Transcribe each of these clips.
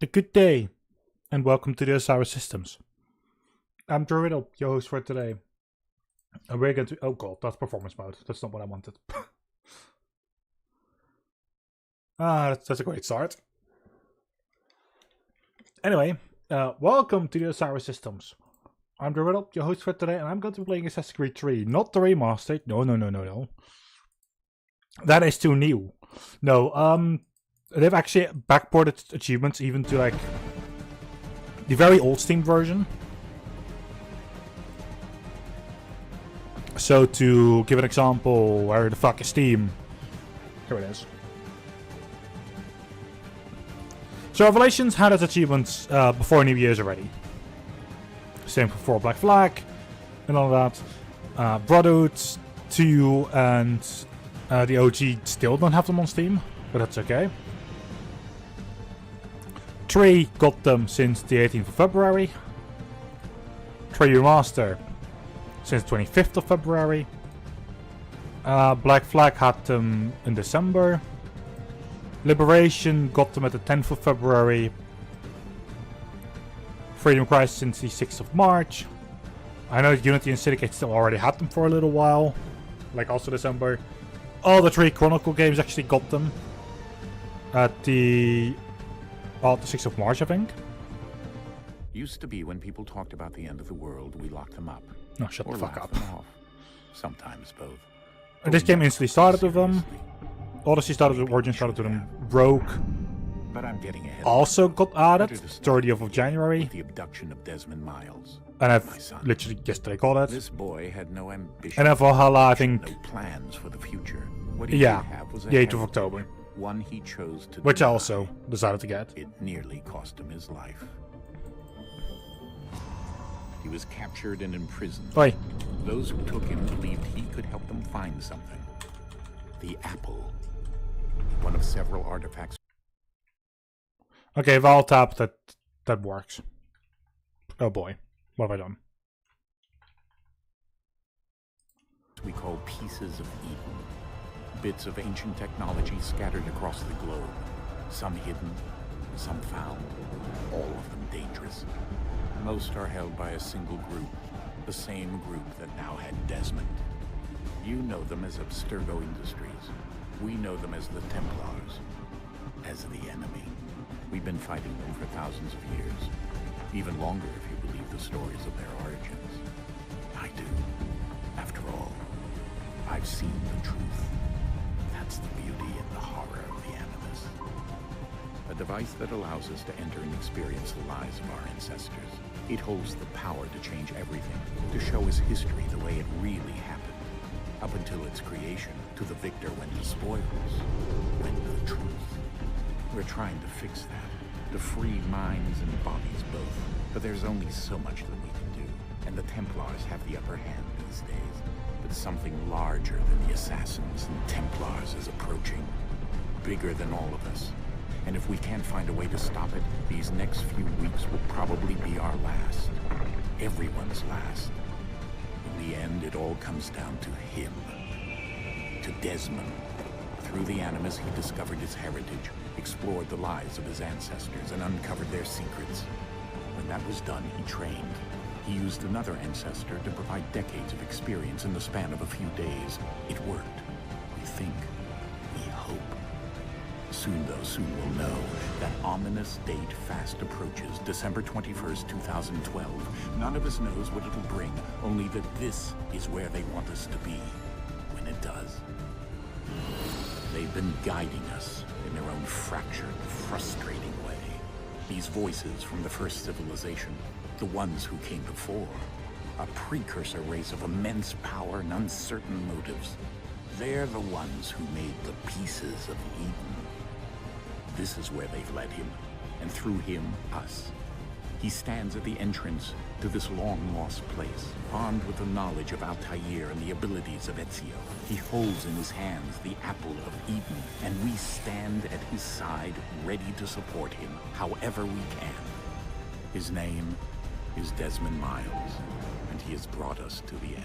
A good day, and welcome to the Osiris Systems. I'm OSRiddle, your host for today. And we're going to... Oh god, that's performance mode. That's not what I wanted. That's a great start. Anyway, welcome to the Osiris Systems. I'm OSRiddle, your host for today, and I'm going to be playing Assassin's Creed 3. Not the remastered. No. That is too new. No, they've actually backported achievements even to like the very old Steam version. So to give an example, where the fuck is Steam? Here it is. So Revelations had its achievements before New Year's already. Same for Black Flag and all that. Brotherhood 2 and the OG still don't have them on Steam, but that's okay. 3 got them since the 18th of February. 3 Remaster since 25th of February. Black Flag had them in December. Liberation got them at the 10th of February. Freedom Crisis since the 6th of March. I know Unity and Syndicate still already had them for a little while, like also December. All the 3 Chronicle games actually got them at the 6th of March, I think. Used to be when people talked about the end of the world, we locked them up. No, shut the fuck up. Them off. Sometimes both. This game instantly started with them. Odyssey started with Origin, started with them. Rogue but I'm getting ahead. Also got added 30th of January. The abduction of Desmond Miles. And I've literally yesterday got it. This boy had no ambition. And then Valhalla, I think. No plans for the future. What he did have was a the 8th of October. One he chose to which deny. I also decided to get. It nearly cost him his life. He was captured and imprisoned. Oi. Those who took him believed he could help them find something. The apple. One of several artifacts. Okay, Val tap, that works. Oh boy, what have I done? We call pieces of Eden. Bits of ancient technology scattered across the globe. Some hidden, some found, all of them dangerous. Most are held by a single group, the same group that now had Desmond. You know them as Abstergo Industries. We know them as the Templars, as the enemy. We've been fighting them for thousands of years, even longer if you believe the stories of their origins. I do. After all, I've seen the truth. That's the beauty and the horror of the Animus. A device that allows us to enter and experience the lives of our ancestors. It holds the power to change everything, to show us history the way it really happened. Up until its creation, to the victor went the spoils, went the truth. We're trying to fix that, to free minds and bodies both. But there's only so much that we can do, and the Templars have the upper hand these days. But something larger than the Assassins and Templars is approaching, bigger than all of us. And if we can't find a way to stop it, these next few weeks will probably be our last. Everyone's last. In the end, it all comes down to him. To Desmond. Through the Animus, he discovered his heritage, explored the lives of his ancestors, and uncovered their secrets. When that was done, he trained. He used another ancestor to provide decades of experience in the span of a few days. It worked. We think. We hope. Soon we'll know that ominous date fast approaches, December 21st, 2012. None of us knows what it'll bring, only that this is where they want us to be, when it does. They've been guiding us in their own fractured, frustrating way. These voices from the first civilization, the ones who came before, a precursor race of immense power and uncertain motives. They're the ones who made the pieces of Eden. This is where they've led him, and through him, us. He stands at the entrance to this long-lost place, armed with the knowledge of Altair and the abilities of Ezio. He holds in his hands the apple of Eden, and we stand at his side, ready to support him, however we can. His name is Desmond Miles, and he has brought us to the end.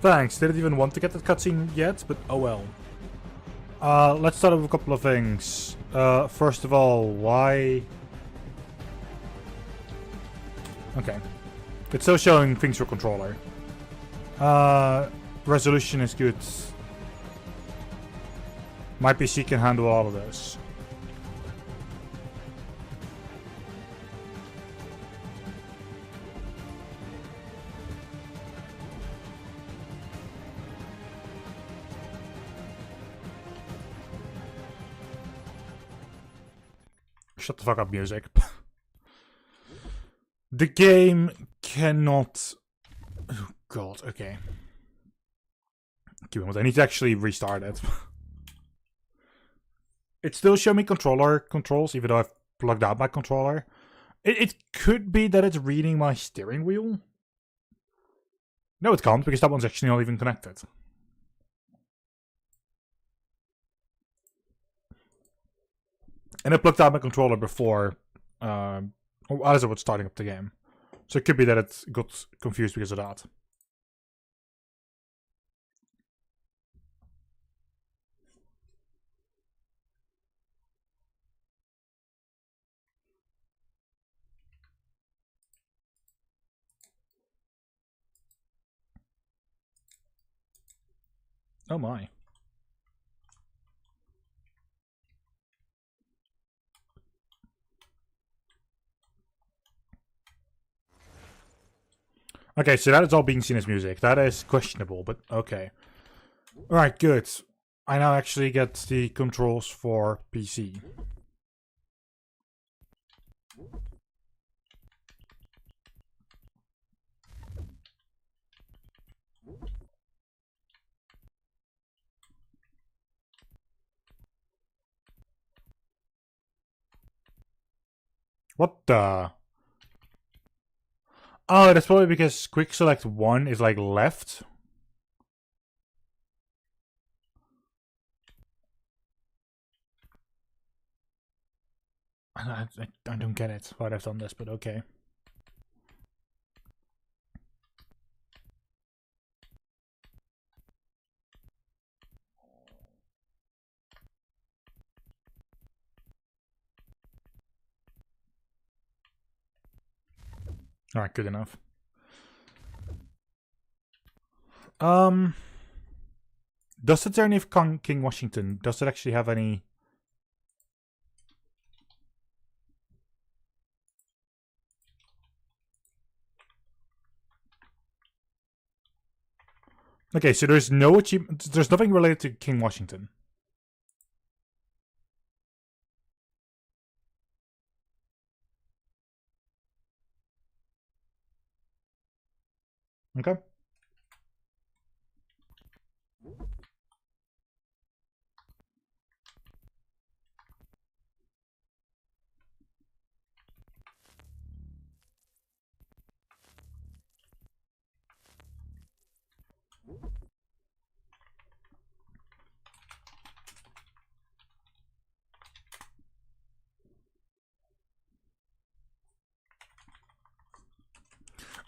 Thanks, didn't even want to get that cutscene yet, but oh well. Let's start with a couple of things. First of all, why... Okay. It's still showing things for controller. Resolution is good. My PC can handle all of this. Shut the fuck up, music. The game cannot... Oh god, okay. Give me a moment, I need to actually restart it. It still shows me controller controls, even though I've plugged out my controller. It could be that it's reading my steering wheel. No, it can't, because that one's actually not even connected. And I plugged out my controller before, as I was starting up the game. So it could be that it got confused because of that. Oh my. Okay, so that is all being seen as music. That is questionable, but okay. Alright, good. I now actually get the controls for PC. What the... Oh, that's probably because quick select 1 is like left. I don't get it, why I've done this, but okay. Alright, good enough. Does the Journey of King Washington, does it actually have any... Okay, so there's no achievement, there's nothing related to King Washington. Okay.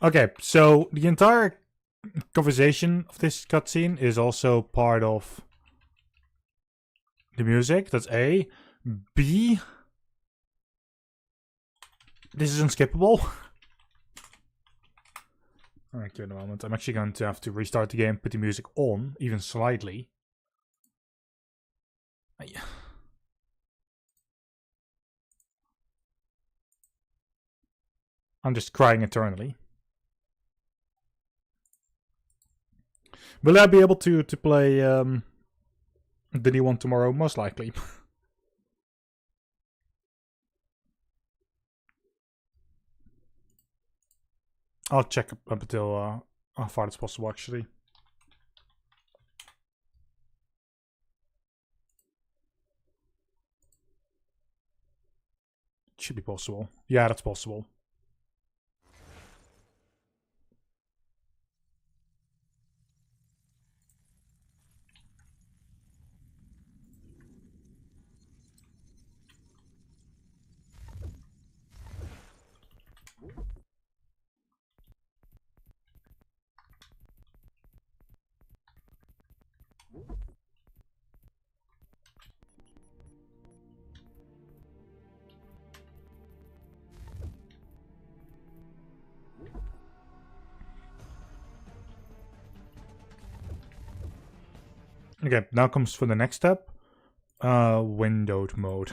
Okay, so the entire conversation of this cutscene is also part of the music. That's A. B. This is unskippable. Alright, give it a moment. I'm actually going to have to restart the game, put the music on, even slightly. I'm just crying eternally. Will I be able to play the new one tomorrow? Most likely. I'll check up until how far it's possible, actually. It should be possible. Yeah, that's possible. Okay, now comes for the next step. Windowed mode.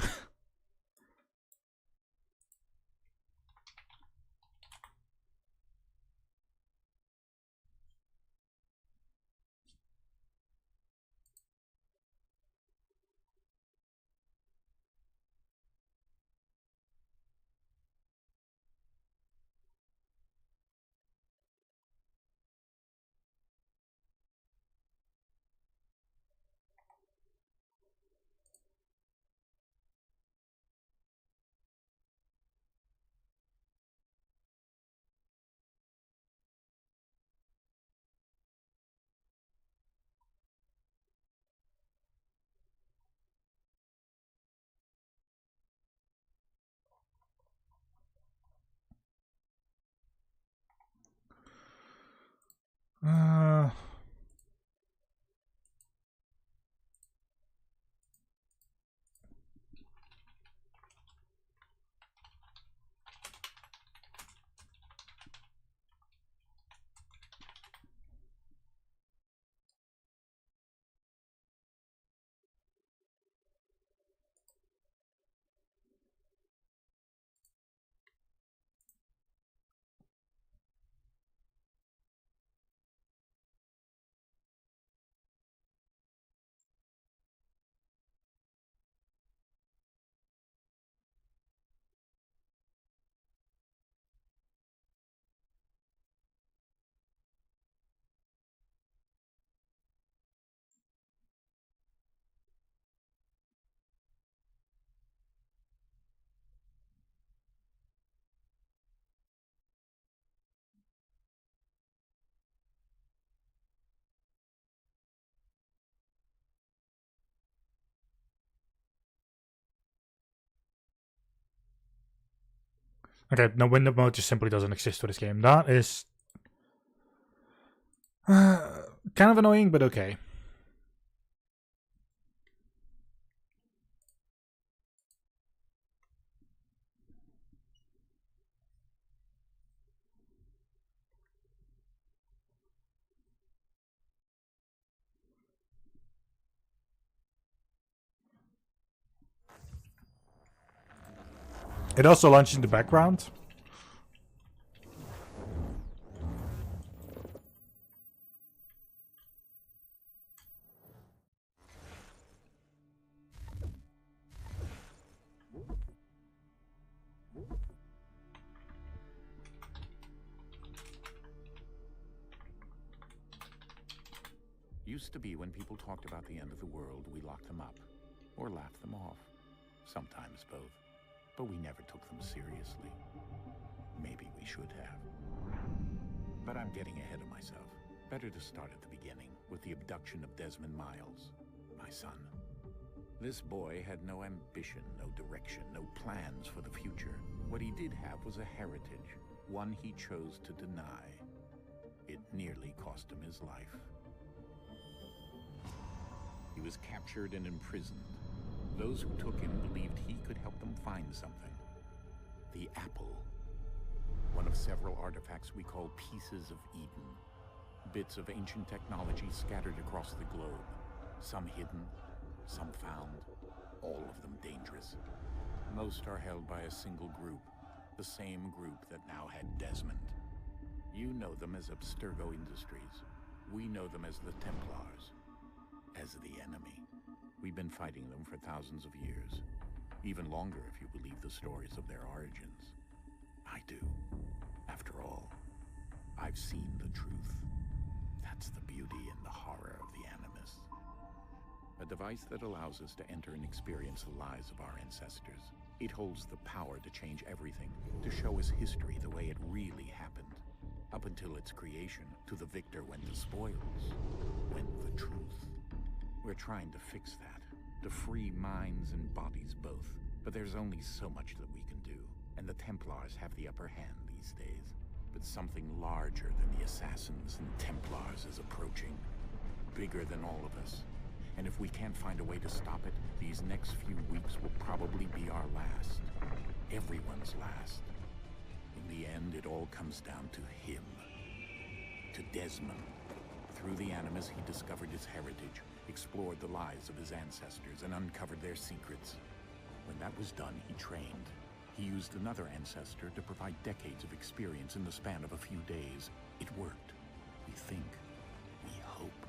Okay, no, window mode just simply doesn't exist for this game. That is kind of annoying, but okay. It also launched in the background. Used to be when people talked about the end of the world, we locked them up. Or laughed them off. Sometimes both. But we never took them seriously. Maybe we should have. But I'm getting ahead of myself. Better to start at the beginning, with the abduction of Desmond Miles, my son. This boy had no ambition, no direction, no plans for the future. What he did have was a heritage, one he chose to deny. It nearly cost him his life. He was captured and imprisoned. Those who took him believed he could help them find something. The apple. One of several artifacts we call pieces of Eden. Bits of ancient technology scattered across the globe. Some hidden, some found, all of them dangerous. Most are held by a single group, the same group that now had Desmond. You know them as Abstergo Industries. We know them as the Templars. As the enemy. We've been fighting them for thousands of years. Even longer if you believe the stories of their origins. I do. After all, I've seen the truth. That's the beauty and the horror of the Animus. A device that allows us to enter and experience the lives of our ancestors. It holds the power to change everything, to show us history the way it really happened. Up until its creation, to the victor went the spoils, went the truth. We're trying to fix that, to free minds and bodies both. But there's only so much that we can do, and the Templars have the upper hand these days. But something larger than the Assassins and Templars is approaching, bigger than all of us. And if we can't find a way to stop it, these next few weeks will probably be our last. Everyone's last. In the end, it all comes down to him. To Desmond. Through the Animus, he discovered his heritage, explored the lives of his ancestors, and uncovered their secrets. When that was done, he trained. He used another ancestor to provide decades of experience in the span of a few days. It worked. We think. We hope.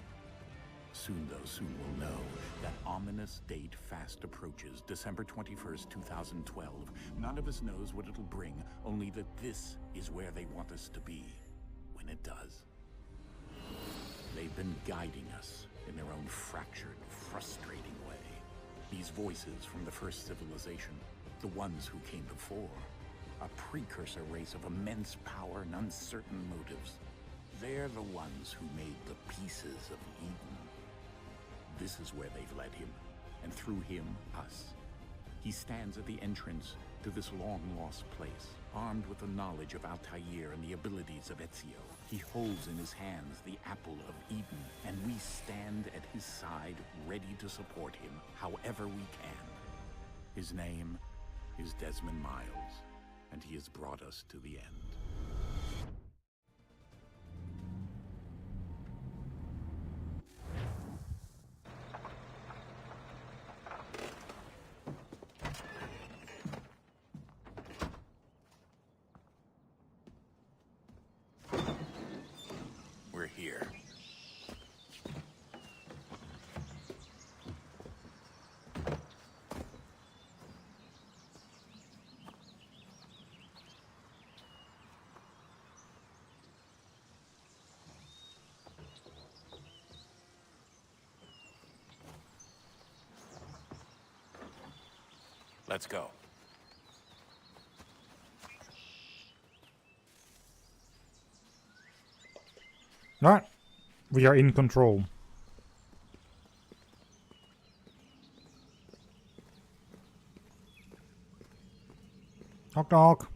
Soon we'll know that ominous date fast approaches, December 21st, 2012. None of us knows what it'll bring, only that this is where they want us to be when it does. They've been guiding us in their own fractured, frustrating way. These voices from the first civilization, the ones who came before, a precursor race of immense power and uncertain motives. They're the ones who made the pieces of Eden. This is where they've led him, and through him, us. He stands at the entrance to this long-lost place, armed with the knowledge of Altair and the abilities of Ezio. He holds in his hands the apple of Eden, and we stand at his side, ready to support him however we can. His name is Desmond Miles, and he has brought us to the end. We're here. Let's go. Alright. We are in control. Knock knock.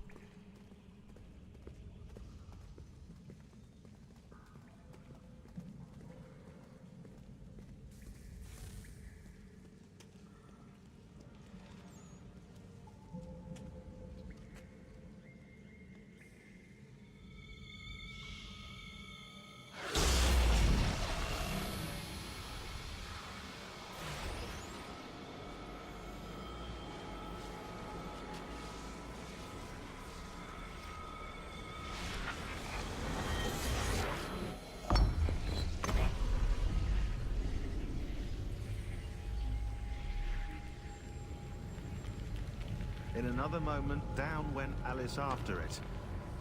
In another moment, down went Alice after it,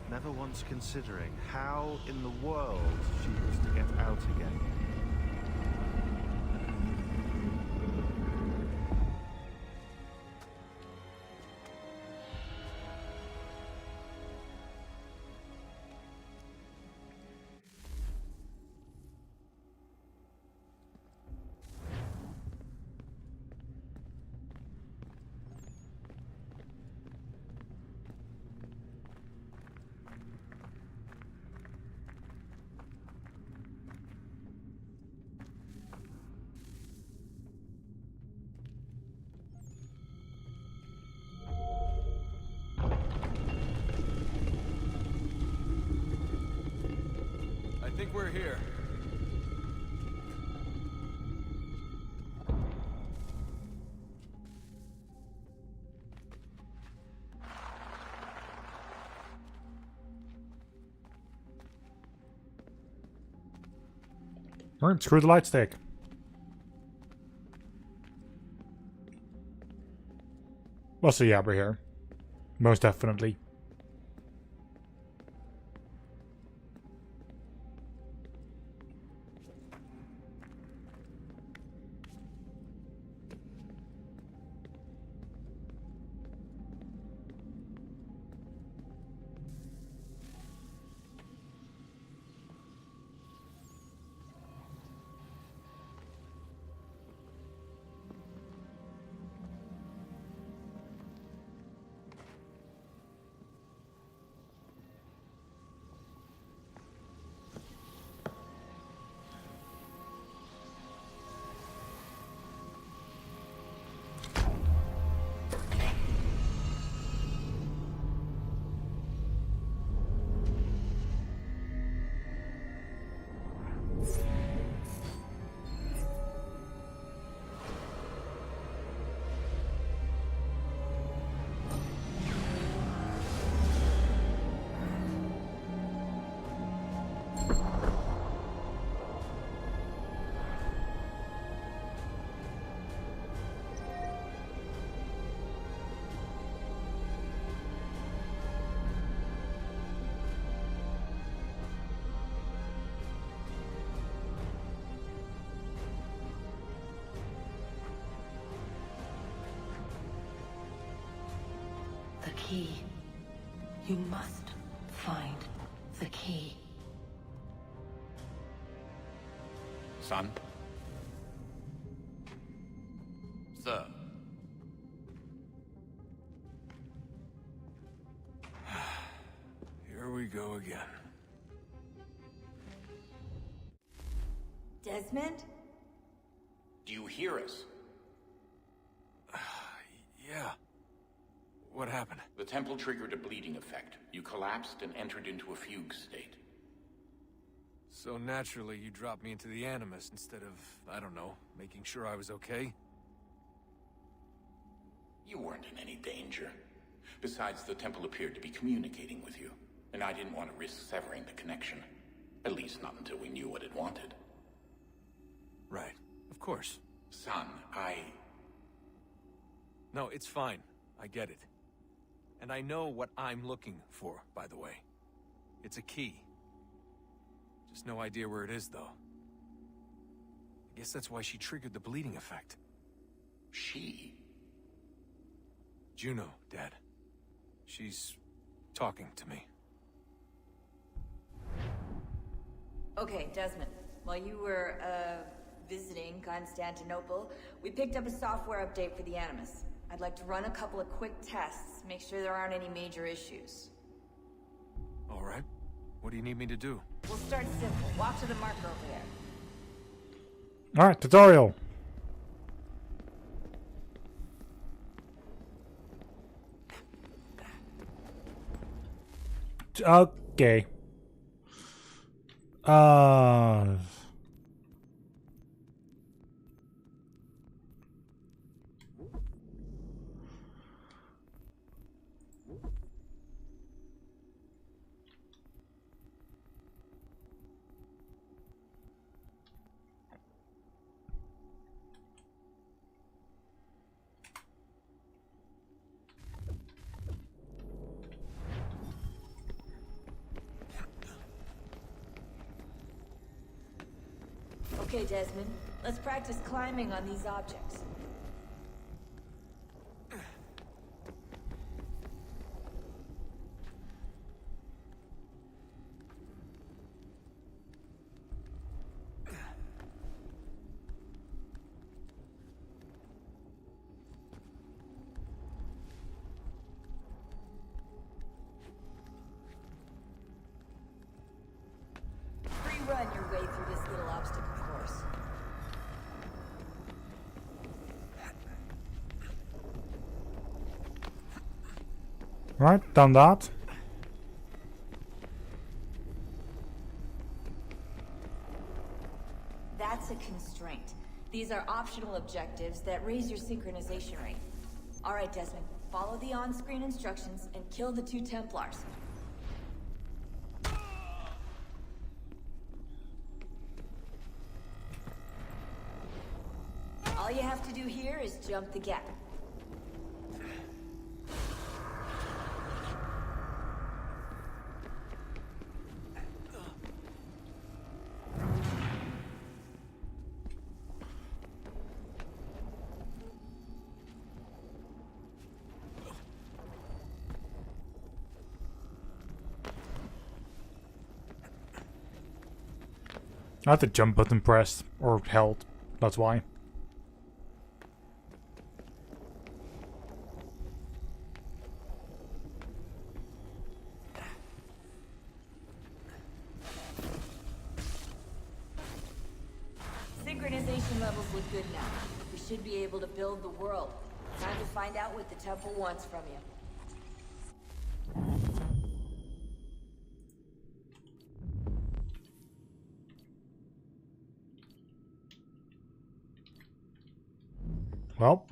never once considering how in the world she was to get out again. I think we're here. Alright, screw the light stick. Well, so yeah, we're here. Most definitely. The key. You must find the key. Son? Sir. Here we go again. Desmond? Do you hear us? Yeah. What happened? The temple triggered a bleeding effect. You collapsed and entered into a fugue state. So naturally, you dropped me into the Animus instead of, I don't know, making sure I was okay? You weren't in any danger. Besides, the temple appeared to be communicating with you, and I didn't want to risk severing the connection. At least not until we knew what it wanted. Right. Of course. Son, No, it's fine. I get it. And I know what I'm looking for, by the way. It's a key. Just no idea where it is, though. I guess that's why she triggered the bleeding effect. She? Juno, Dad. She's talking to me. Okay, Desmond. While you were, visiting Constantinople, we picked up a software update for the Animus. I'd like to run a couple of quick tests, make sure there aren't any major issues. All right. What do you need me to do? We'll start simple. Walk to the marker over there. Alright, tutorial. Okay. Okay, Desmond. Let's practice climbing on these objects. Free-run your way through this little obstacle course. Right, done that. That's a constraint. These are optional objectives that raise your synchronization rate. Alright, Desmond. Follow the on-screen instructions and kill the 2 Templars. All you have to do here is jump the gap. I had the jump button pressed, or held, that's why. Synchronization levels look good now. We should be able to build the world. Time to find out what the temple wants from you. Well.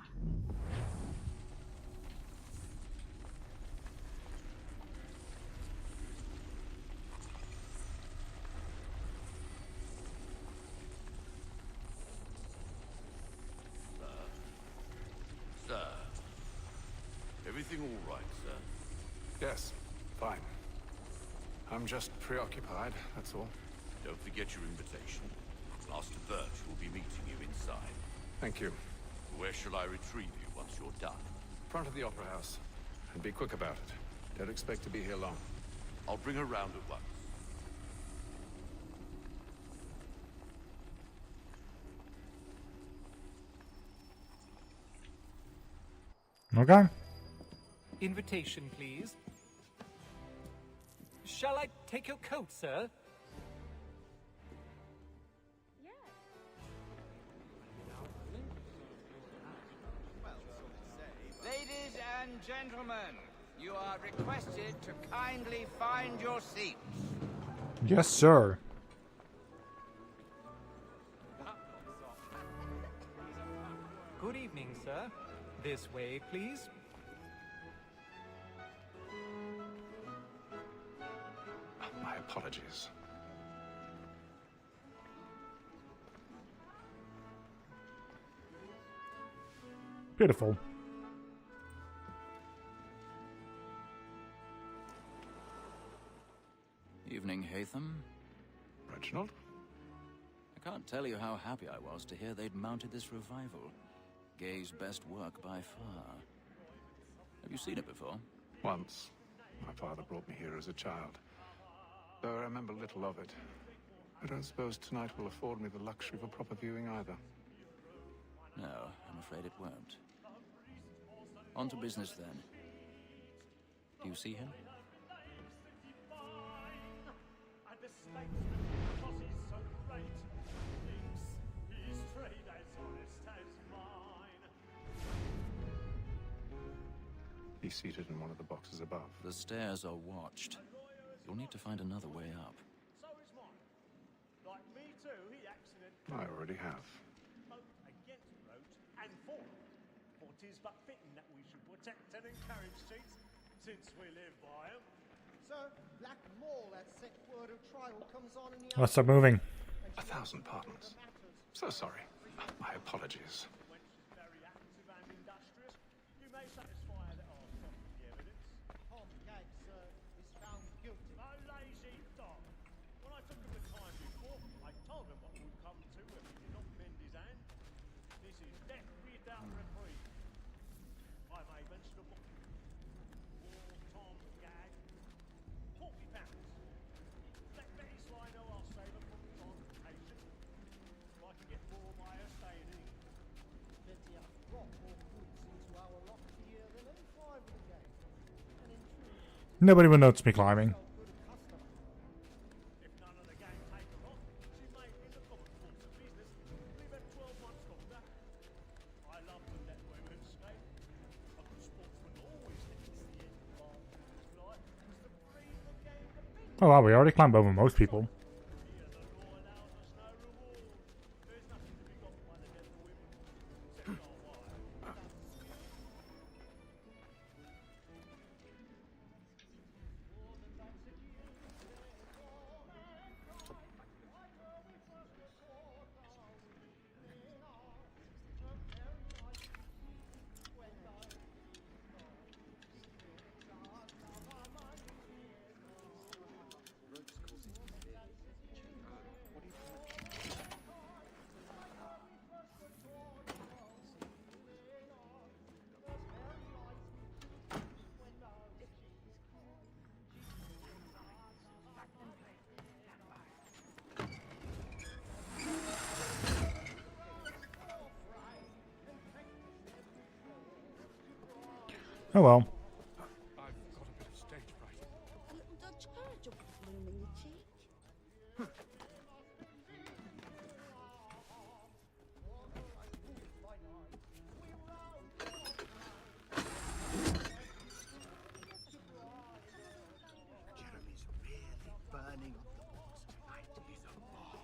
Sir. Everything all right, sir? Yes, fine. I'm just preoccupied, that's all. Don't forget your invitation. Master Birch will be meeting you inside. Thank you. Where shall I retrieve you once you're done? Front of the Opera House. And be quick about it. Don't expect to be here long. I'll bring her round at once. Okay. Invitation, please. Shall I take your coat, sir? Ladies and gentlemen, you are requested to kindly find your seats. Yes, sir. Good evening, sir. This way, please. My apologies. Beautiful. Evening, Hatham. Reginald? I can't tell you how happy I was to hear they'd mounted this revival. Gay's best work by far. Have you seen it before? Once. My father brought me here as a child. Though I remember little of it. I don't suppose tonight will afford me the luxury of a proper viewing either. No, I'm afraid it won't. On to business then. Do you see him? He's seated in one of the boxes above. The stairs are watched. You'll need to find another way up. So is mine. Like me too, he accidentally I already have. against roach and for. For 'tis but fitting that we should protect and encourage cheats, since we live by 'em. Sir, Black Mall, that set word of trial comes on in the Let's start moving. 1,000 pardons. So sorry. My apologies. When she's very active and industrious, you may satisfy her that I've got the evidence. Tom Gaggs, sir, is found guilty. A lazy dog. When I took him the time before, I told him what would come to if he did not mend his hand. This is death without reprieve. I may mention a book. War Tom Gag. £40. Let Betty Sly know I'll save her from transportation. If I can get more by her staying in England. Betty hath brought more goods into our loft here than any five of the gang. And in truth, Nobody will notice me climbing. so good a customer. If none of the gang take her on, she may, in the common course of business, leave her 12 months longer. I love to let women escape. A good sportsman always thinks the end of his life is to breathe the game to beat. Oh wow, we already climbed over most people. Here the law allows us no reward. There's nothing to be got by the death of women, except our wives. Oh well. I've got a bit of stage fright. A little Dutch courage will bloom in your cheek. Jeremy's really burning up the box tonight. He's a mob.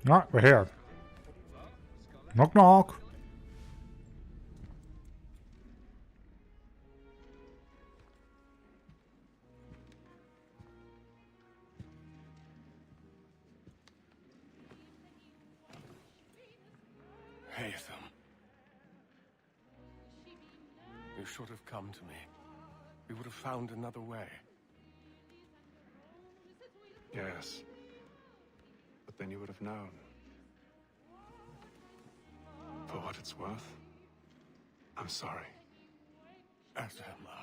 Alright, we're here. Knock knock. Hatham. You should have come to me. We would have found another way. Yes. But then you would have known. it's worth. I'm sorry. As am I.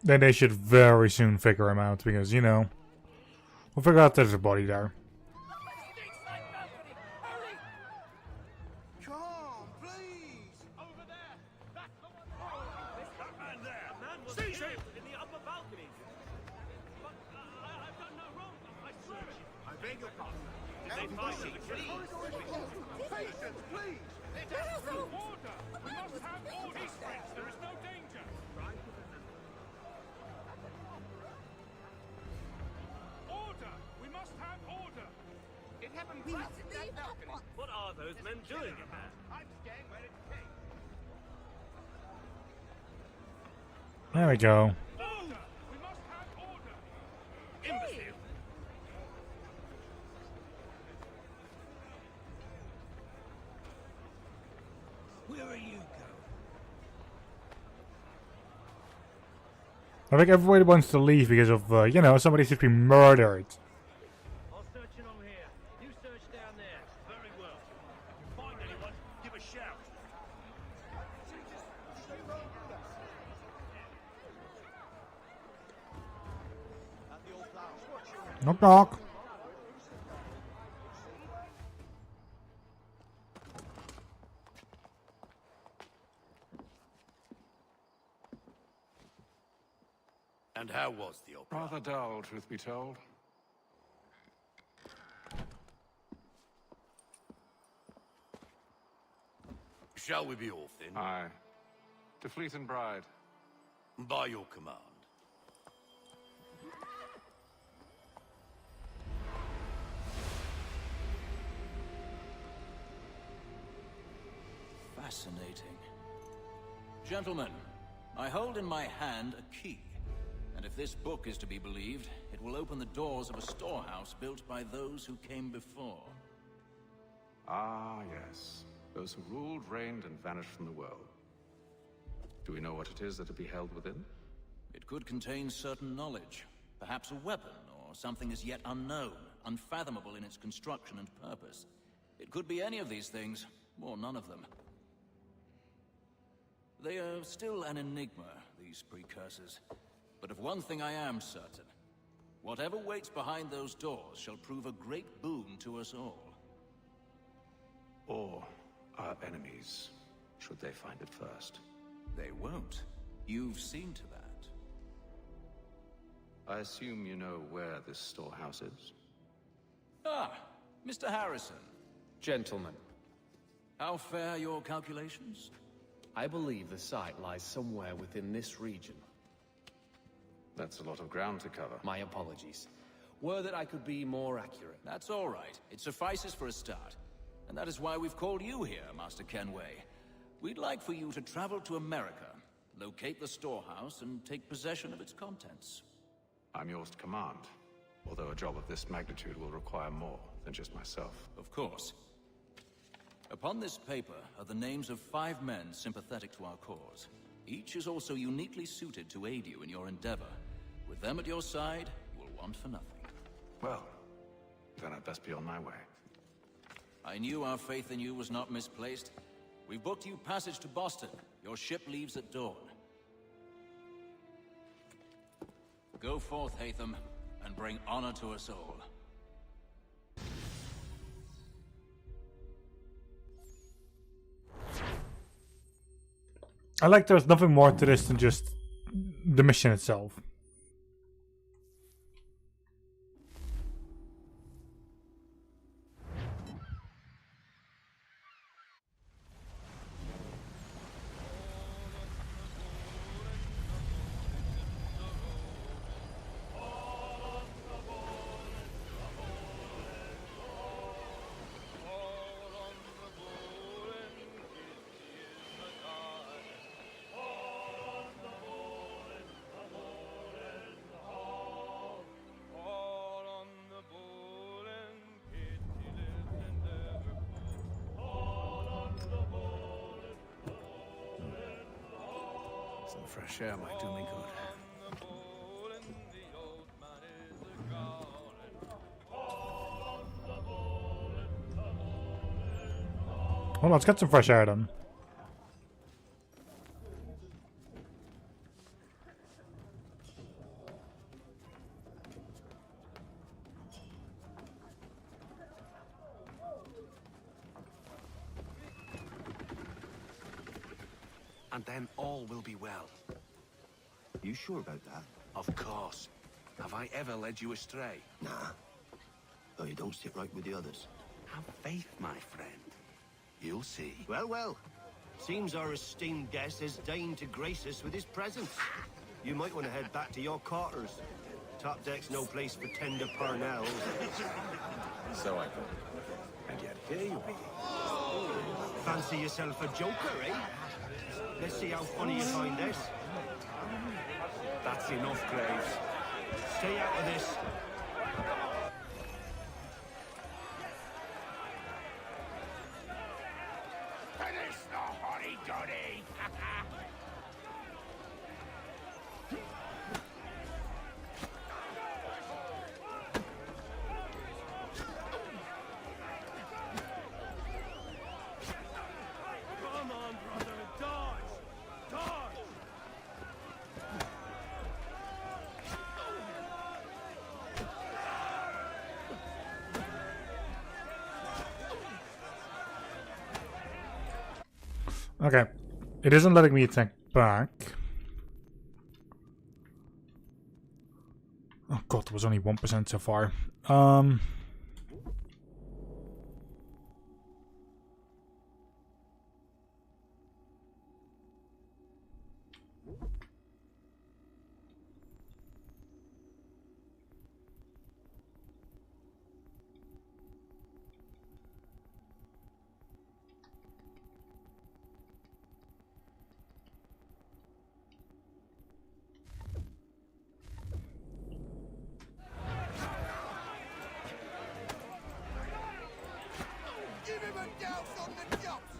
Then they should very soon figure him out, because, you know, we'll figure out there's a body there. Come on, please! Over there! That's the one! There's that man there! The man was killed in the upper balcony! But I've done no wrong, I swear it! I beg your pardon. Did they find him? Patience, please! Order! We must have order! There is no danger! Right? Order! We must have order! It happened right in that balcony! What are those men doing in there? I'm staying where it came. There we go. Order! We must have order! Imbecile! Where are you going? I think everybody wants to leave because of, you know, somebody should be murdered. I'll search along here. You search down there. Very well. If you find anyone, give a shout. Knock knock. And how was the opera? Rather dull, truth be told. Shall we be off then? Aye. To Fleet and Bride. By your command. Fascinating. Gentlemen, I hold in my hand a key. And if this book is to be believed, it will open the doors of a storehouse built by those who came before. Ah, yes. Those who ruled, reigned, and vanished from the world. Do we know what it is that will be held within? It could contain certain knowledge. Perhaps a weapon, or something as yet unknown, unfathomable in its construction and purpose. It could be any of these things, or none of them. They are still an enigma, these precursors. But of one thing I am certain. Whatever waits behind those doors shall prove a great boon to us all. Or our enemies, should they find it first. They won't. You've seen to that. I assume you know where this storehouse is? Ah, Mr. Harrison. Gentlemen, How fare your calculations? I believe the site lies somewhere within this region. That's a lot of ground to cover. My apologies. Were that I could be more accurate. That's all right. It suffices for a start. And that is why we've called you here, Master Kenway. We'd like for you to travel to America, locate the storehouse, and take possession of its contents. I'm yours to command, although a job of this magnitude will require more than just myself. Of course. Upon this paper are the names of 5 men sympathetic to our cause. Each is also uniquely suited to aid you in your endeavor. With them at your side, you will want for nothing. Well, then I'd best be on my way. I knew our faith in you was not misplaced. We've booked you passage to Boston. Your ship leaves at dawn. Go forth, Hatham, and bring honor to us all. I like there's nothing more to this than just the mission itself. Some fresh air might do me good. Well, let's get some fresh air then. And then all will be well. You sure about that? Of course. Have I ever led you astray? Nah. Though you don't sit right with the others. Have faith, my friend. You'll see. Well, well. Seems our esteemed guest has deigned to grace us with his presence. You might want to head back to your quarters. Top deck's no place for tender parnells. So I thought. And yet here you be. Fancy yourself a joker, eh? Let's see how funny you find this. That's enough, Graves. Stay out of this. Finish the hotty-toddy! Come on, brother, dodge! Dodge! Okay. It isn't letting me attack back. Oh god, there was only 1% so far. Give him a douse on the jumps!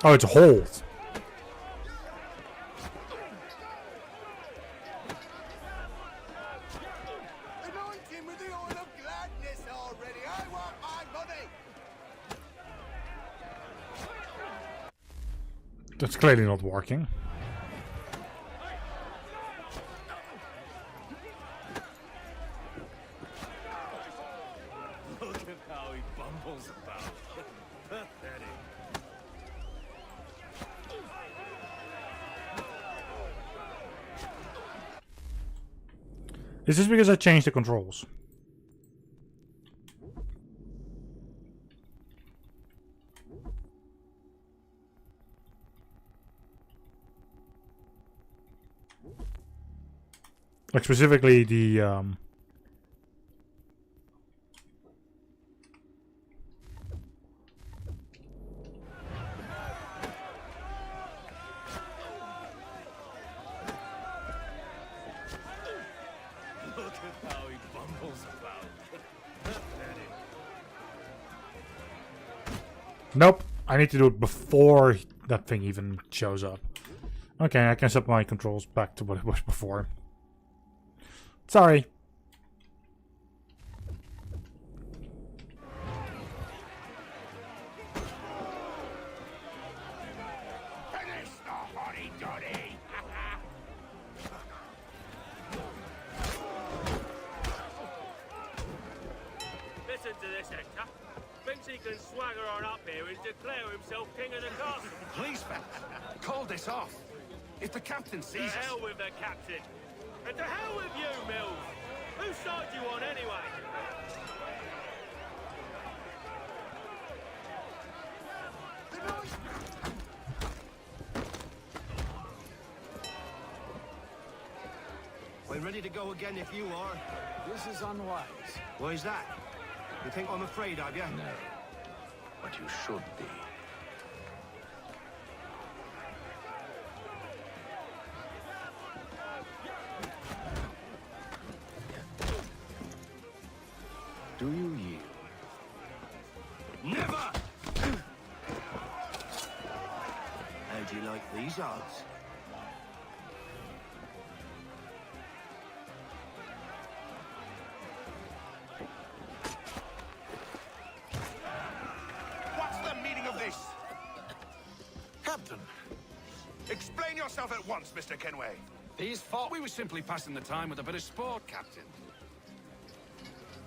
Oh, it's a hold. Anoint him with the oil of gladness already! I want my money! That's clearly not working. Look at how he bumbles about. Pathetic. Is this because I changed the controls? Like specifically the Look at how he bumbles about. Pathetic. Nope. I need to do it before that thing even shows up. Okay, I can set my controls back to what it was before. Sorry. Finish the hotty-toddy! Listen to this, Hector. Thinks he can swagger on up here and declare himself king of the castle. Please, fellas, call this off. If the captain To sees us... hell with the captain. And to hell with you, Mills. Whose side you on anyway? We're ready to go again if you are. This is unwise. Why is that? You think I'm afraid of you? No. But you should be. Do you Would you like these odds? What's the meaning of this? Captain, Explain yourself at once, Mr. Kenway. these thought we were simply passing the time with a bit of sport, Captain.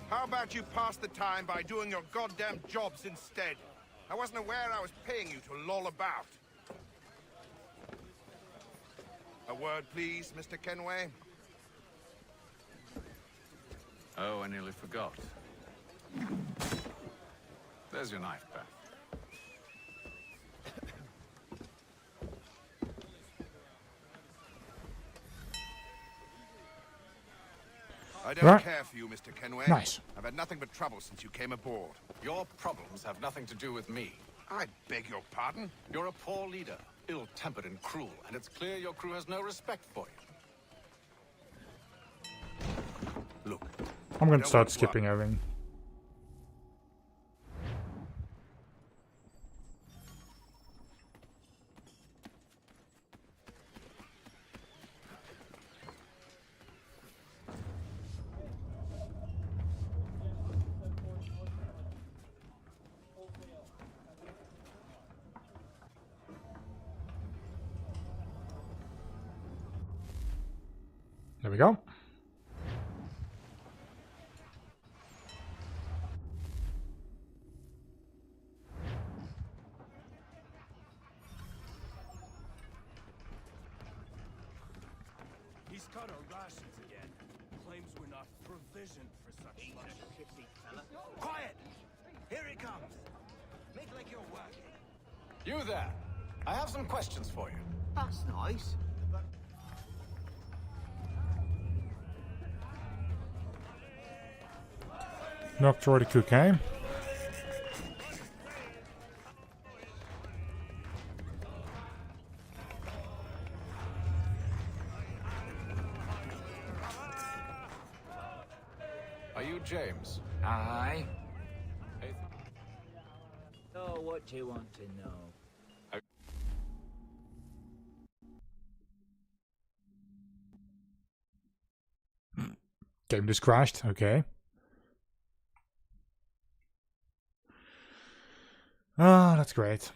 How about you pass the time by doing your goddamn jobs instead? I wasn't aware I was paying you to loll about. A word, please, Mr. Kenway. Oh, I nearly forgot. There's your knife, Beth. I don't Right. care for you, Mr. Kenway. Nice. I've had nothing but trouble since you came aboard. Your problems have nothing to do with me. I beg your pardon? You're a poor leader, ill-tempered and cruel, and it's clear your crew has no respect for you. Look, I'm going to Don't start want to skipping everything. There we go. He's cut our rations again. Claims we're not provisioned for such luxury. Quiet! Here he comes. Make like you're working. You there! I have some questions for you. That's nice. Knocked already cook, eh? Are you James? Aye. Hey, Oh, what do you want to know? Game just crashed. Okay. Ah, that's great.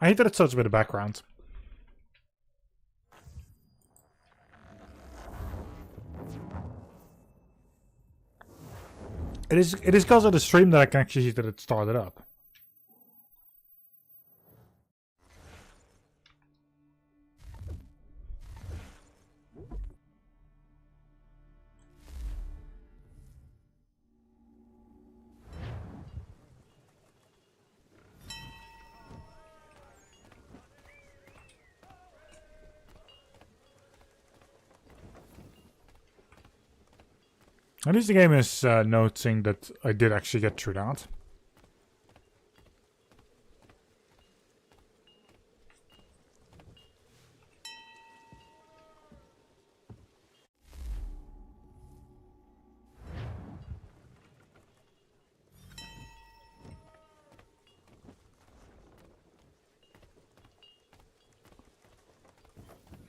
I hate that it starts with a background. It is because of the stream that I can actually see that it started up. At least the game is noting that I did actually get through that.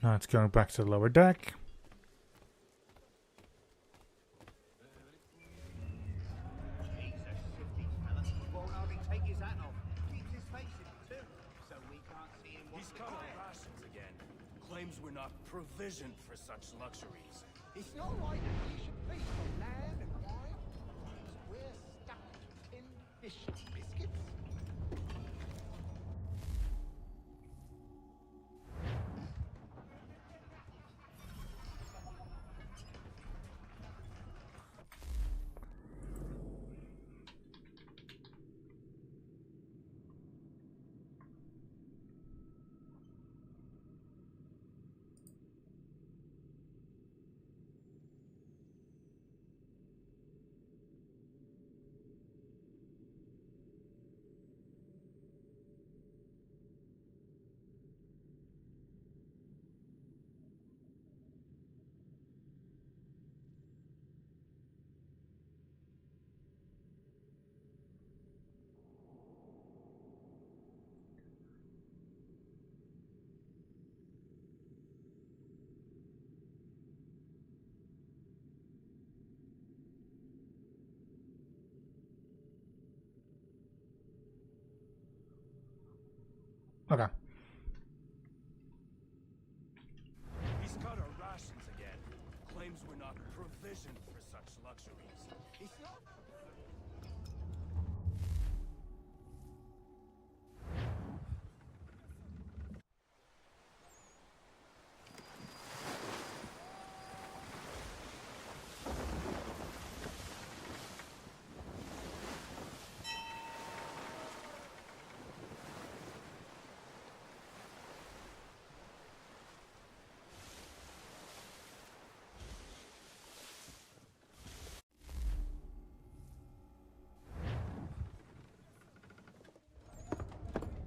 Now it's going back to the lower deck. He's cut our rations again. Claims we're not provisioned for such luxuries. It's not like we should feast on land and wine. We're stuffed in fish and biscuits. Okay. He's cut our rations again. Claims we're not provisioned for such luxuries. He's not.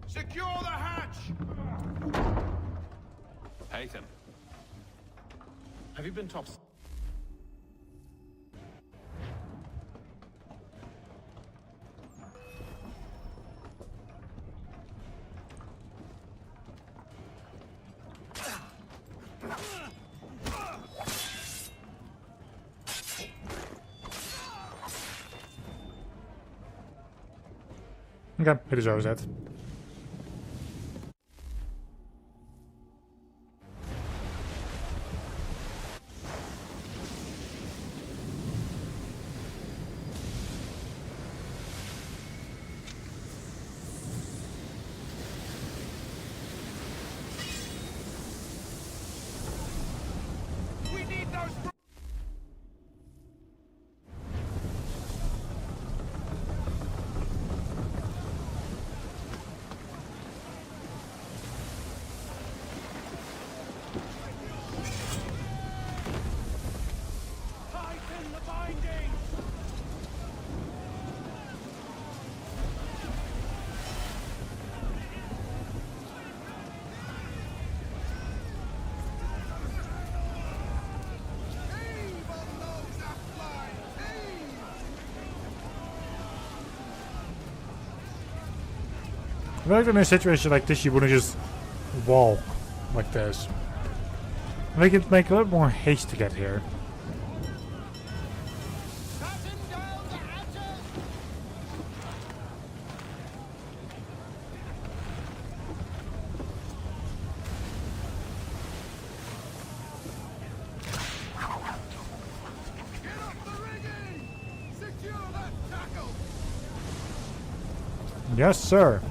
Secure the hatch! Haytham. Have you been tops? Okay, he deserves it. We need those... Tighten the binding! I feel like in a situation like this, you wouldn't just walk like this. Make it make a little more haste to get here. Yes, sir.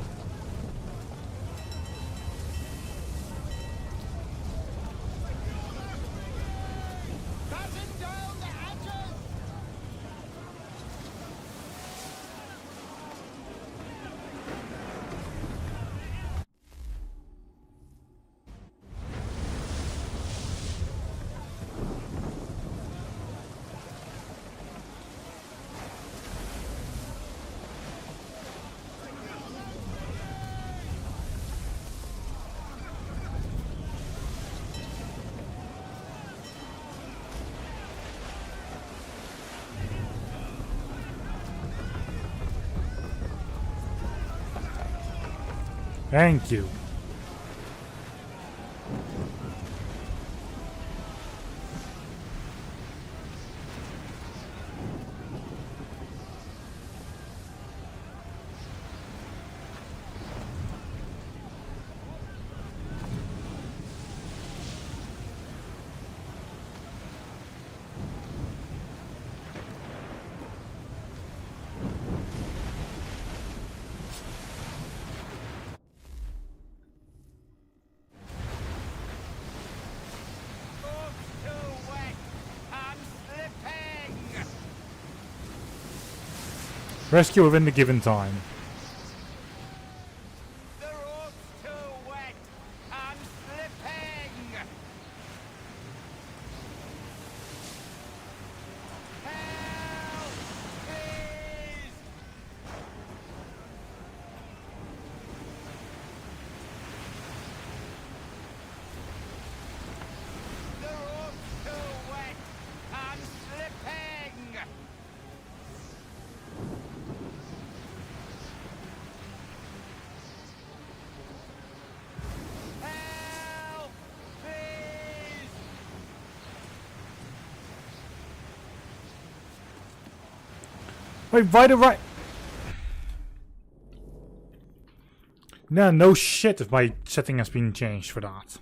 Thank you. Rescue within the given time. Wait, right or right? Nah, no shit if my setting has been changed for that.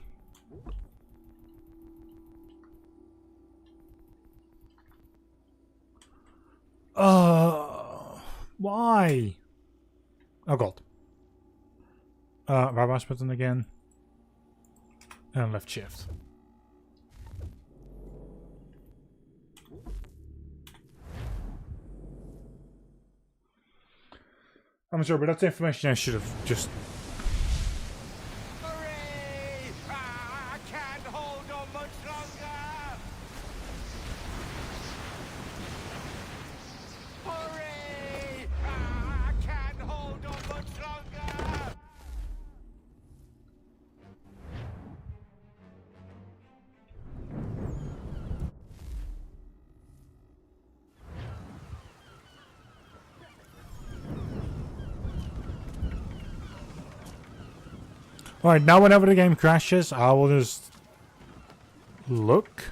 Why? Oh god. Right mouse button again. And left shift. I'm sorry, but that's the information I should have just... Hooray! I can't hold on much longer! Hooray! I can't hold on much longer! Alright, now whenever the game crashes, I will just look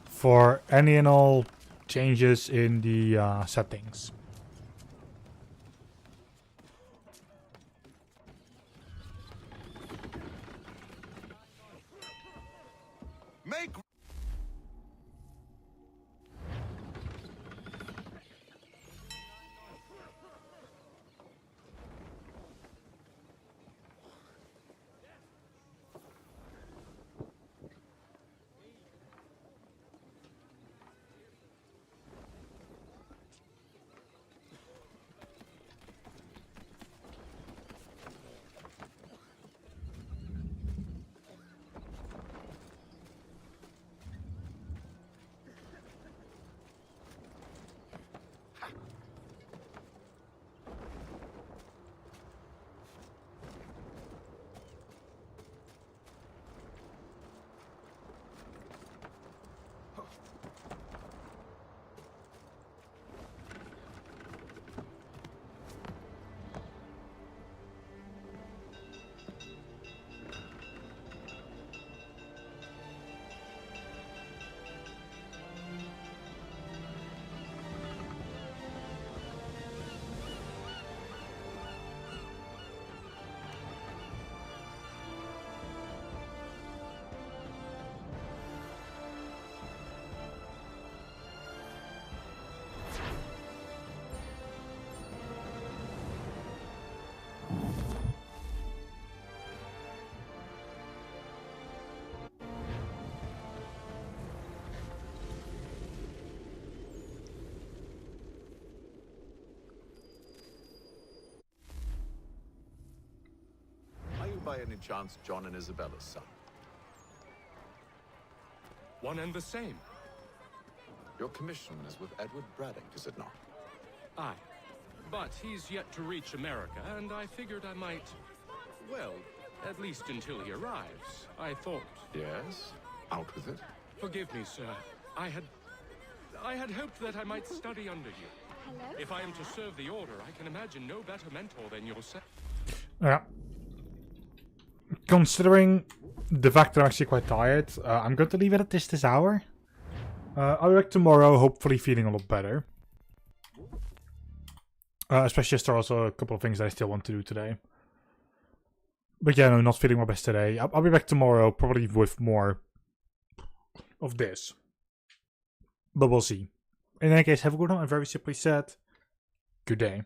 for any and all changes in the settings. Make By any chance, John and Isabella's son? One and the same. Your commission is with Edward Braddock, is it not? Aye. But he's yet to reach America, and I figured I might... Well, at least until he arrives. I thought... Yes? Out with it. Forgive me, sir. I had hoped that I might study under you. Hello? If I am to serve the Order, I can imagine no better mentor than yourself. Yeah. Considering the fact that I'm actually quite tired, I'm going to leave it at this hour. I'll be back tomorrow, hopefully feeling a lot better. Especially as there are also a couple of things that I still want to do today. But yeah, no, not feeling my best today. I'll be back tomorrow, probably with more of this. But we'll see. In any case, have a good one, and very simply said, good day.